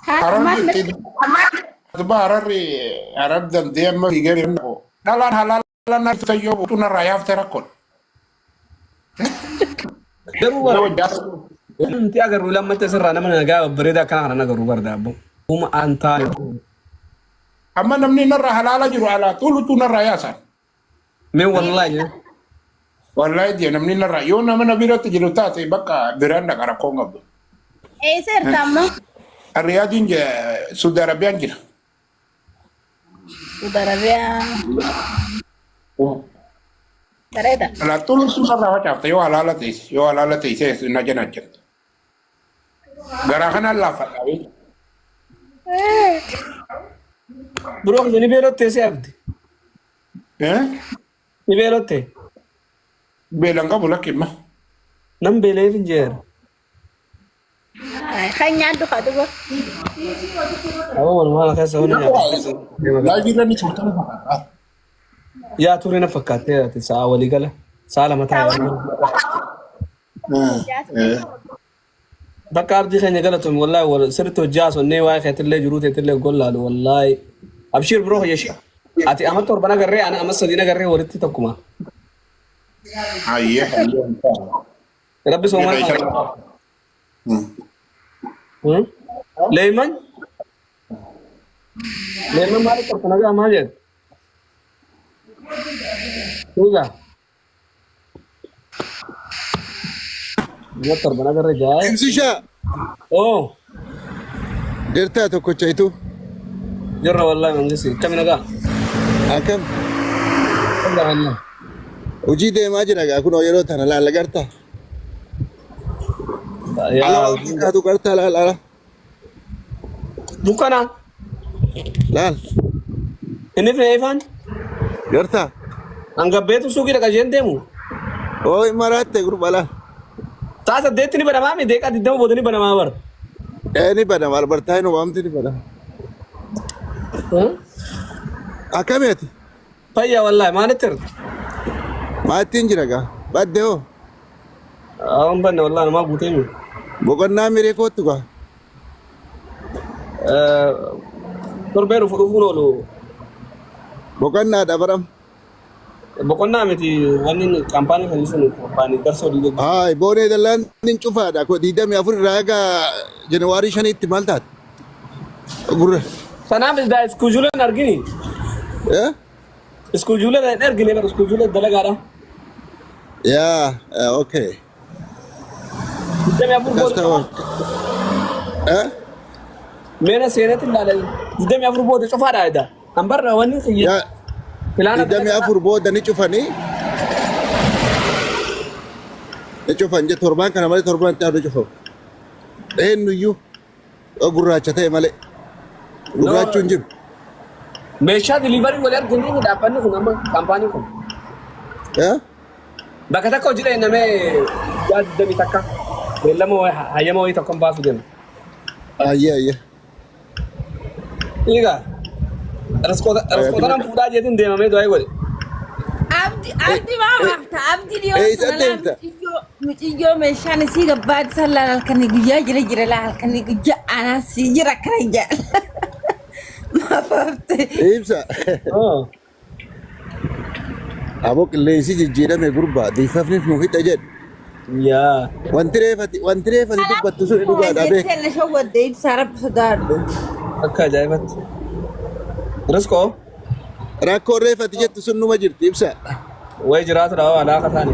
Hararri ba hararri harar dandee amma fiigee dhalaan halaala na tayyoo tuna raayaaf terakkoon. Garuu wanti agarru lammata sirraa nama nagaa bareedaa kana kana agarru bardaabbo. Uma antaa. Amma namni narra halaala jiru alaa tulu narraa yaasan. Mee wallahi. Wallahi dia namni narra yoo nama na biratti jiru taate bakka biraan dhaqara koon qabdu. Eessartamma? Riyaadiin Saudi Arabiyaan jira. Saudi Arabiyaa. Bareeda. Alaa tulu narraa facaafte yoo halaala teessee na jana jirtu. Garaa kanaan laafadhaa beeku. Bro, ni beelotte si abdi. Ni beelotte. Beelan qabu lakkimma. Nam beelee finjeer. Kan nyaaddu qabu. Awo wal maala keessa wani nyaata. Laajirra ni churtana fakkaata. Yaa turee na fakkaatee ati sa'a walii gala. Sa'a lama taa'ee. Bakka abdii keenya galatuun wallahi wal sirriitti hojii haasonnee waa'ee keetillee jiruu teetillee gollaalu wallahi. Abshir bro yeshi. Ati amma torban agarree ana amma sadii agarree walitti tokkuma. Ayyee. Rabbi soomaan. Leeman? Leeman maaliif torban agaa maal jedhu? Tuugaa. Dia torban agarree jaayee. Imsisha. Oh. Dirtaa tokkocha itu. Jirra wallahi mangisi. Kami nagaa? Akkam. Alhamdulillah. Hojii deemaa jira gaa kunoo yeroo tana laala garta. Ya. Kaatu garta laala. Dukana. Laal. Ini Evan. Garta. Anggap betul sugi dekat jendemu. Oh imaratte grup laal. Sasa detti ni pada mami dekat di dalam bodoni pada mamar. Ni pada mal bertai no wamti ni pada. Akkam ati. Fayya wallahi mana ter. Maatiin jira gaa. Badde hoo. Awam banne wallahi nama gutemi. Boqonnaa miree kootu gaa. Torberu funo lo. Boqonnaa dabaram. Boqonnaa miti wanni kampani kan isun kampani darso di. Hai boonee dallaan nin cufaadha ko 24 irraa egaa Janawaarii 5tti maal taate? Gurra. Sanaaf da iskujulan argini. Iskujulan argini bar iskujulan dalagaadha. Yeah, okay. Dami apur bodo. Mena seenatin dhalai. Dami apur bodo cufaadha ida. Ambarra wanni Ya. Dami afur booda ni cufanii. Ni cufan je torban kana malee torban taa'u cufamu. Eenyuyyuu gurraacha ta'e malee. Gurraachuun jiru. Meeshaa delivery wal arginu ni dhaabbanni kun amma kampaanii kun. Bakka takka hojii dha namee yaadami takka. Beellama hayyama wayii tokko baasu deema. Ayyee. Egaa raskootaan fuudhaa jeetiin deemamee du'aa godhe. Abdi maamafta abdi dhiyoo muciyyoo meeshaan isii gabbaatti sallaan halkanii guyyaa jira laa halkanii guyyaa anaa sii jira kana jaala. Maafafte. Ibsa. Aboo qilleensi jijjiirame gurbaa diifafni nu hidha jedhu. Yaa. Wanti reefati dubbattu sun dhugaadhaa beeku. Jettee na shawwadde ibsaa rabbi sodaadhu. Akka ajaa'ibatti. Raskoo. Rakkoo reefati jettu sun numa jirti ibsa. Wayi jiraatu dhaawaa alaaqa taane.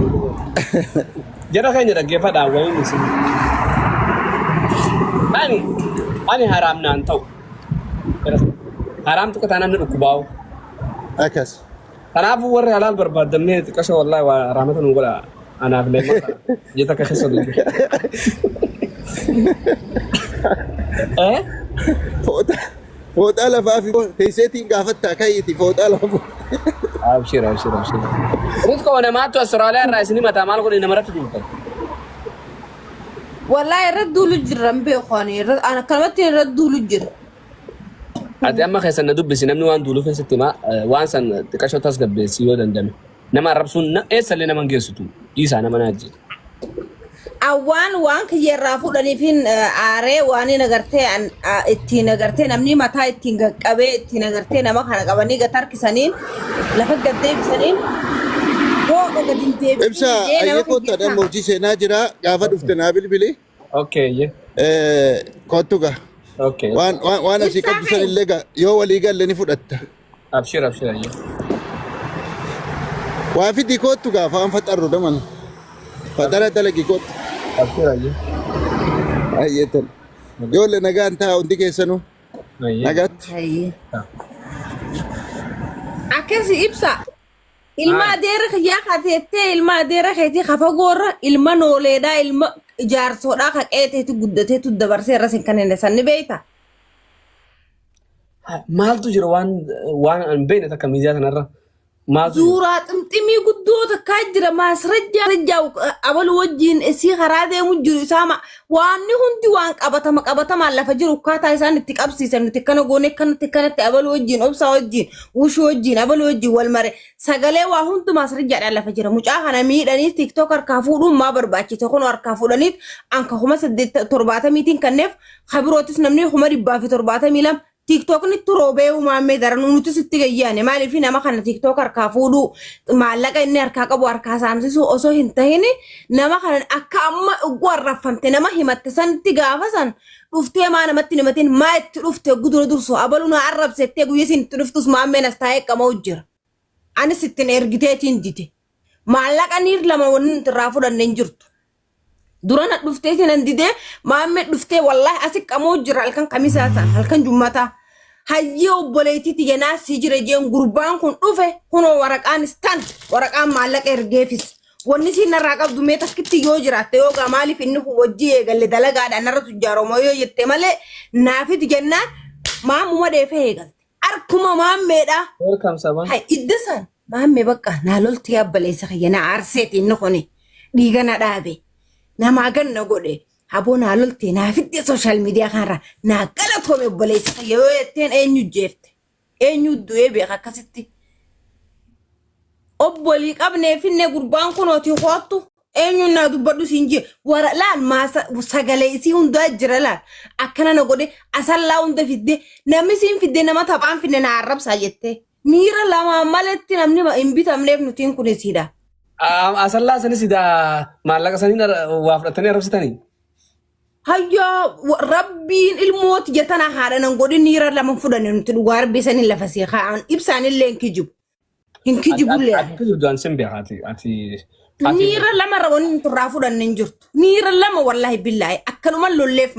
Jara keenya dhaggeeffadhaa wayiin isin. Ani haraam naan ta'u. Haraam tokko taanaan ni dhukkubaa'u. Akkas. Kanaafuu warri halaal barbaadamnee xiqqasha wallahi waa haraamata nu godha anaaf leemma jeta akka keessa dhufu. Fooxaa lafaa fi teesseetiin gaafattaa ka'iiti fooxaa lafa. Abshir. Rizqoo namaattu Austraaliyaa irraa isinii mataa maal godhe namarratti dubbatan. Wallahi irra duulu jirran beekoni ana kalmatti irra duulu jira. Ati amma keessa na dubbisi namni waan duuluuf keessatti waan san xiqqashoo tasgabbeessi yoo dandame. Nama arrabsuun eessallee nama geessitu dhiisaa nama naajji. awaan waan kiyyarraa fudhaniifin aaree waan inni agartee ittiin agartee namni mataa ittiin qaqqabee ittiin agartee nama kana qabanii gatarkisaniin lafa gaddeebisaniin hooqa gadi deebiin Ibsa ayyukoota dhan murtii seenaa jira gaafa dhufte naa bilbili. Okay, Kottuga. okay. Waan asii qabdu san illee yoo walii galle ni fudhatta. Abshir, ayye. Waa fidii kottu gaafa waan faxarru daman. Faxara dalagi kottu. Abshir, ayye. Ayyeetan. Yoo le nagaan ta'a hundi keessanuu. Ayye. Nagaatti. akkasi ibsa ilma adeera kiyyaa kateettee ilma adeera keetii kafa goorra ilma nooleedhaa ilma ijaarsoodhaa kaqeeteetu guddateetu dabarsee irra sin kan hin sanni beeyta. Maaltu jira waan an beekne takka miidiyaa kanarra. Suuraa ximximii guddoota kaa jira maasrajjaa abalu wajjin isii karaa deemu jiru isaama waanni hundi waan qabatamaan lafa jiru akkaataa isaan itti qabsiisan nuti kana goone kanatti abalu wajjin obsa wajjin wushuu wajjin abalu wajjin wal mare sagalee waa hundi maasrajjaadhaan lafa jira mucaa kana miidhanii tiktok harkaa fuudhuun maa barbaachise kun harkaa fuudhaniif anka 70 kanneef kabirootis namni 172 TikTok ni turobee uumamee daran nuti sitti gayyaane maaliif nama kana TikTok harkaa fuudhu maallaqa inni harkaa qabu harkaa saamsisu osoo hin tahin nama kana akka amma warraffamte nama himatte santi gaafa san dhuftee maa namatti himatiin maa itti dhufte gudura durso abaluna arrabsettee guyyaa sin itti dhuftus maammeen as taa'ee qamoo jira anis ittiin ergiteetiin dite maallaqa niir lama wanni irraa fudhanneen jirtu. Durana dhuftee sinan didee maammee dhuftee wallahi asi qamoo jira halkan kamisaasan halkan jummataa hayyee obboleetiiti yenaa si jira jeen gurbaan kun dhufe kunoo waraqaan istan waraqaan maallaqa ergeefis wanni si narraa qabdu mee takkitti yoo jiraatte yoo maaliif inni kun wajjii eegalle dalagaadhaan narra tujjaaromoo yoo jette malee naafiti jennaan maamuma dheefee eegalte arkuma maammeedha. Welcome Saban. Hay iddisan maammee bakka naalolti yabbaleessa kiyyanaa aarseeti inni kuni dhiigana dhaabe. Nama ganna godhe habona lolte na fidde social media kanra na gala tome obboleessa yoo etten eenyu jeefte eenyu du'e beeka akkasitti obbolii qabnee finne gurbaan kunooti hoottu eenyu na dubbadhu sinje wara laal maasa sagalee isii hundaa jira laal akkana na godhe asallaa hunda fidde namni siin fidde nama taphaan finne na arrabsaa jette miira lama maletti namni hin bitamneef nutiin kun isiidha. Asallaa sanis ida maallaqa saniin waa fudhatanii arrabsitanii. Hayya rabbiin ilmooti jetana haadhanan godhi niira lama fudhanii nuti dhugaa rabbii saniin lafa sii kaa'an ibsaan illee hin kijibullee. Ati kijibdu an sin beekaati ati. Niira lama raawwanni turraa fudhannee hin jirtu. Niira lama wallahi billaahi akkanuma lolleef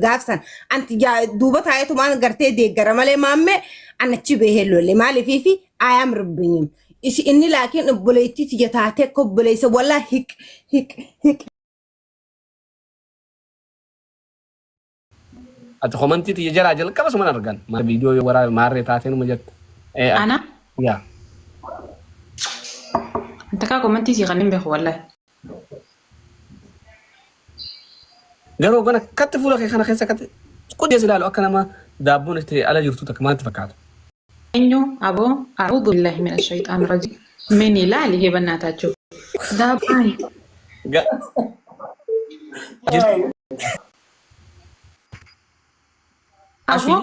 gaafsan anti duuba taayetu maan gartee deeggara malee maammee anachi bahee lolle maaliifi ayam rabbiin. Inni laakiin obboleettii tiyataatee akka obboleessa walaa hik. Ati komantii tiyya jalaa jalqaba suman argan. Viidiyoo yoo waraabe maarree taatee numa jette. Ana? Yaa. Antakaa komantii si kanneen beeku wallahi. Garuu gana akkatti fuula kee kana keessa akkatti quddees ilaalu akka nama daabboon itti ala jirtu takka maalitti fakkaatu. Enyo abo a'udhu billahi minash shaitanir rajim. Meni lali he bannatacho. Dabai. Ashi.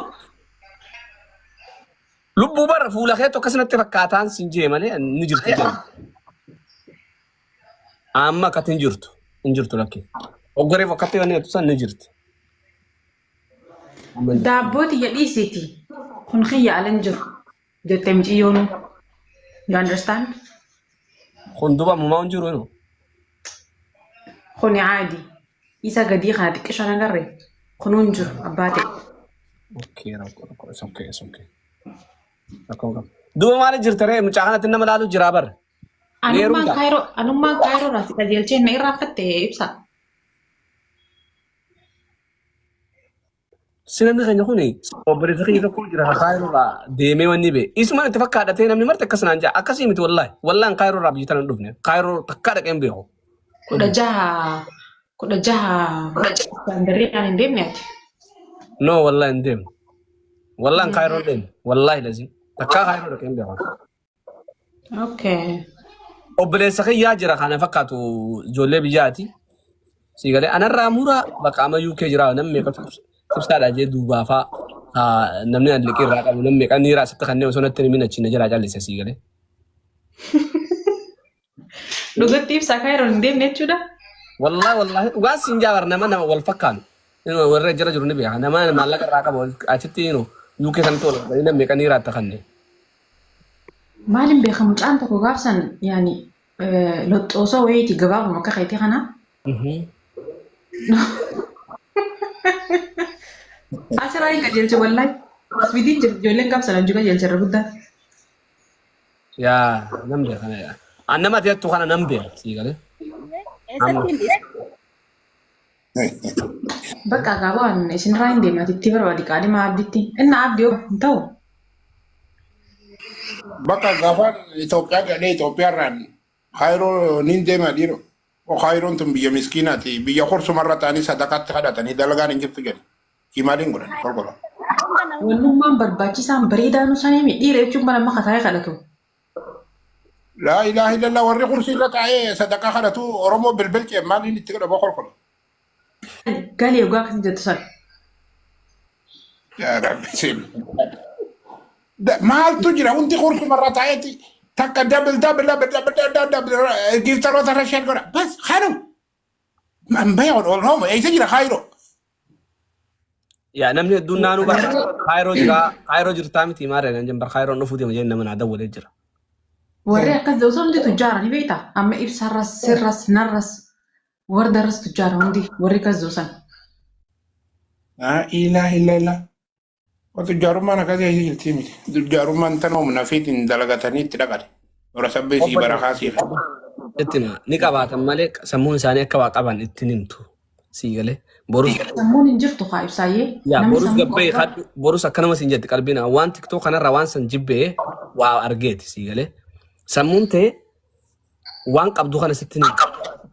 Lubbu bar fuula kee tokko sanatti fakkaataan sinjee malee ni jirtu jira. Amma akkatti hin jirtu lakkee. Oggoreef akkatti wanni tusan ni jirti. Daabbooti yadhiisiti. Kun khiyya alan jiru. Jettemji yoonu. You understand? Kunduba muma unjiru no. Kuni عادي. Isa gadi khadi kishana garre. Kunun jiru abbaate. Okay, it's okay. Duba maali jirtare mucaa kanatti nama laalu jira bar. Anummaan kaayiroo raasi qajeelchee na irraa fattee ibsa. Sinamni keenya kuni obboleessa keenya tokko jira kaayiroo deemee wanni bee. Isuma itti fakkaadhatee namni marti akkasinaan jaa akkasii miti wallahi. Wallaan kaayiroo irraa biyya tanaan dhufne. Kaayiroo takkaa dhaqeen beeku. Kudha jaha Iskaandariyyaan hin deemne ati. No wallahi hin deemne. Wallaan kaayiroo deemne. Wallahi lazim. Takkaa kaayiroo dhaqeen beeku. Okay. Obboleessa kiyyaa jira kana fakkaatu ijoollee biyyaati. سيقال أنا الرامورة بقى ما يوكي جرا نمي تبصر على جد دوبافا نمني اللي كير راقب نمي كان يرا ستخني وسنة تاني من الشين جرا جالس سيقال Dhugatti ibsaa kaayiroo hin deemne jechuudha. والله وقاس سنجابر نما والفكان إنه ورّي جرا جروني بيها نما مالك راقب أشتي إنه يوكي كان تقول نمي كان يرا تخني Maalin beekamu mucaan tokko gaafsan yaani loxxoosoo wayiiti gabaabuma akka qayyitee kana. Asirraa hin qajeelche wallahi. Asbiitiin jirti ijoolleen gaafsan hojii qajeelche irra guddaa. يا نمبر أنا أنا ما تيجي تخانا نمبر سيقال Bakka gaabaan isinirraa hin deemne atitti barbaadi qaadhima abditti. Inni abdii yoo hin ta'u. Bakka gafan Itoophiyaa gadhee Itoophiyaarraan hayroo nin deema dhiiro. Hayroon tun biyya miskiinaati. Biyya horsumarra ta'anii sadaqaatti kadhatanii dalagaan hin jirtu jedhe. Himaaliin godhan kolkola. Wannummaan barbaachisaan bareedaan isaanii dhiira jechuun bara amma kataa'ee kadhatu. Laa ilaaha illallah warri kursiirra taa'ee sadaqaa kadhatu Oromoo bilbilchee maaliin itti godha kolkola. Galee dhugaa akkasii jettu sana. Yaa rabbi seenu. Maaltu jira hundi kursumarra taa'eeti takka dabal giftaroota rashaan godha. Bas hayroo. Man bayan Oromoo eessa jira hayroo. يا نمني دون نانو بقى خيرو جرا متي مارة نجم بر خيرو نفودي مجينا من عدو ولا جرا Warri akkas ta'u hundi tujjaara ni beektaa? Amma ibsarras, sirras, narras, wardarras tujjaara hundi warri akkas ta'u sana. Ilaaha illallah. Tujjaarummaan akkasii eessa jirti miti. Tujjaarummaan tan humna fiitiin dalagatanii itti dhaqani. Dura sabbeesii bara kaasii. إتنا نكابات مالك سمون ثانية كوا قبان إتنيمتو سيجله بورس Sammuun hin jirtu haa ibsaayee. يا بورس قبي خد بورس أكنا ما سنجد قلبنا وان تيك توك أنا روان سنجبه وأرجيت سيجله سمون تي وان قبضو خنا ستين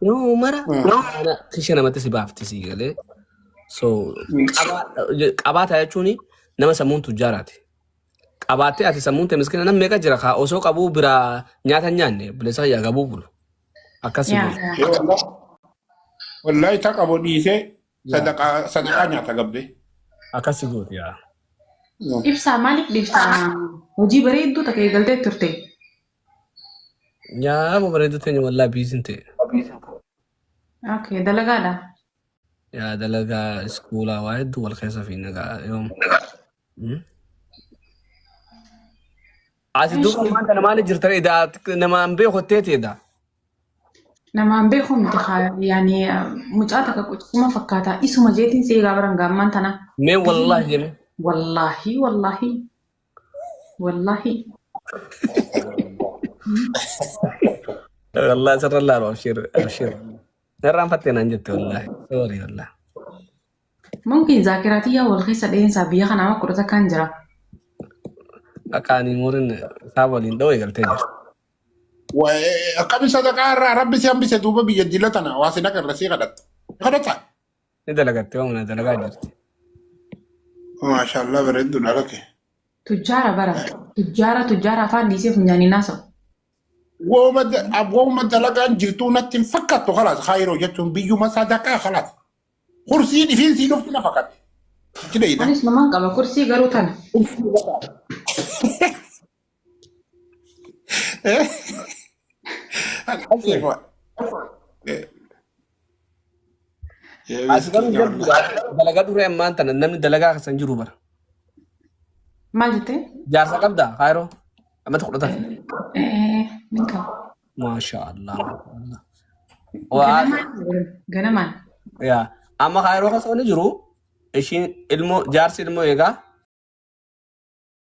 يو مرة أنا كيشنا ما تسيبها في سيجله so قبات هاي شوني نما سمون تجاراتي قباتي أتي سمون تمسكنا نم ميكا جرخا أوسو قبو برا نياتا نيانه بلسا يا قبو بلو أكاسي Wallahi ta qabo dhiisee sadaqaa nyaata gabdee. أكاسي قوت يا Ibsaa maaliif dhiibsaa? Hojii bareedduu takka eegaltee turte. يا أبو بريدو تاني والله بيزنتي Okay, dalagaadha. يا دلقا سكولا واحد والخيسة في نقا يوم عاد دوك ما أنت نمالي جرتري إذا نما أمبي خطيتي إذا Namaan beeku miti haa yaani mucaa takka qucuma fakkaata. Isuma jeetiin see gaabaran gaamman tana. مين والله جميل Wallahi. والله سر الله أبشر نرام فتنا نجت والله سوري والله Mungkin zaakiraatii yaa wal keessa dheensaa biyya kana amma kudhata kan jira. أكاني مورن سابولين دوي قلت جر Akkami sadaqaa irraa rabbi si hambise duuba biyya dillatana waa si dhaqa irra sii kadhatta. Kadhata. ندلقت يوم ندلقا جرت Maashaallah bareedduudha lakke. Tujjaara bara. Tujjaara afaan dhiisee funyaanii naasa'u. Wooma dalagaan jirtuu natti hin fakkaattu khalaas hayroo jechuun biyyuma sadaqaa khalaas. Kursii dhifiinsii dhufti na fakkaatti. Jidheedha. Anis namaan qaba kursii garuu tana. أسكان جر دلقا دوري أمان تنا نمني دلقا سنجرو بر Maal jettee? جارسا قبدا خيرو أما تقول ده Min qaba. ما شاء الله Ganamaan. يا أما خيرو خسوني جرو إيشين إلمو جارس إلمو يجا